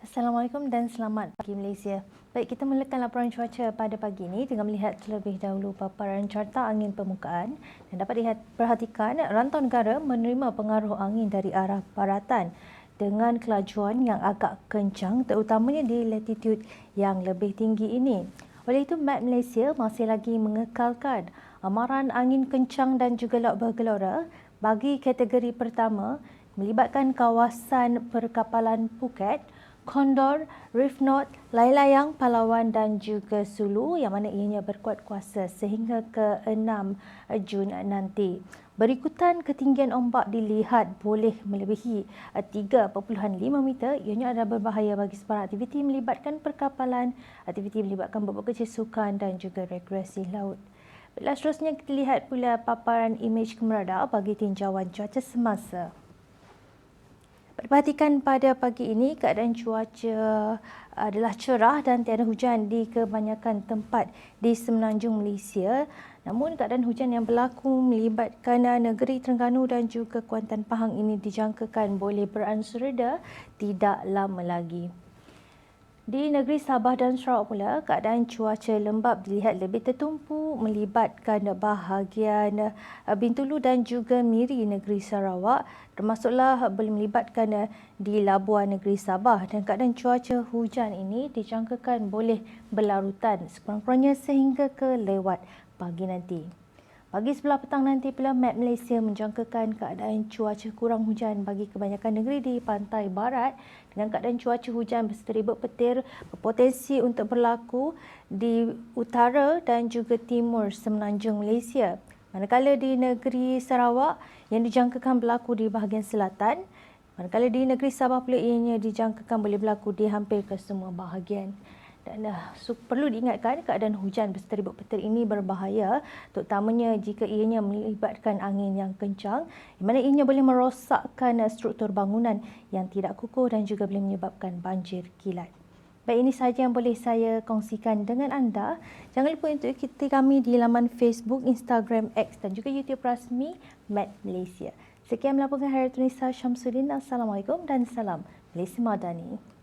Assalamualaikum dan selamat pagi Malaysia. Baik, kita mulakan laporan cuaca pada pagi ini dengan melihat terlebih dahulu paparan carta angin permukaan dan dapat perhatikan rantau negara menerima pengaruh angin dari arah baratan dengan kelajuan yang agak kencang terutamanya di latitude yang lebih tinggi ini. Oleh itu, Met Malaysia masih lagi mengekalkan amaran angin kencang dan juga laut bergelora bagi kategori pertama melibatkan kawasan perkapalan Phuket, Condor, Reef North, Laylayang, Palawan dan juga Sulu yang mana ianya berkuat kuasa sehingga ke 6 Jun nanti. Berikutan ketinggian ombak dilihat boleh melebihi 3.5 meter. Ianya adalah berbahaya bagi sebarang aktiviti melibatkan perkapalan, aktiviti melibatkan bot kecil sukan dan juga rekreasi laut. Baiklah, seterusnya kita lihat pula paparan imej kemerada bagi tinjauan cuaca semasa. Perhatikan pada pagi ini keadaan cuaca adalah cerah dan tiada hujan di kebanyakan tempat di semenanjung Malaysia. Namun keadaan hujan yang berlaku melibatkan negeri Terengganu dan juga Kuantan Pahang ini dijangkakan boleh beransur reda tidak lama lagi. Di negeri Sabah dan Sarawak pula, keadaan cuaca lembap dilihat lebih tertumpu melibatkan bahagian Bintulu dan juga Miri negeri Sarawak, termasuklah boleh melibatkan di Labuan negeri Sabah, dan keadaan cuaca hujan ini dijangkakan boleh berlarutan sekurang-kurangnya sehingga ke lewat pagi nanti. Pagi sebelah petang nanti pula, Met Malaysia menjangkakan keadaan cuaca kurang hujan bagi kebanyakan negeri di pantai barat dengan keadaan cuaca hujan berserta ribut petir berpotensi untuk berlaku di utara dan juga timur semenanjung Malaysia. Manakala di negeri Sarawak yang dijangkakan berlaku di bahagian selatan, manakala di negeri Sabah pula ianya dijangkakan boleh berlaku di hampir ke semua bahagian. Dan perlu diingatkan keadaan hujan berserta ribut petir ini berbahaya terutamanya jika ianya melibatkan angin yang kencang di mana ianya boleh merosakkan struktur bangunan yang tidak kukuh dan juga boleh menyebabkan banjir kilat. Baik, ini sahaja yang boleh saya kongsikan dengan anda. Jangan lupa untuk ikuti kami di laman Facebook, Instagram, X dan juga YouTube rasmi Met Malaysia. Sekian melaporkan Hairatun Nisa Syamsuddin. Assalamualaikum dan salam Malaysia Madani.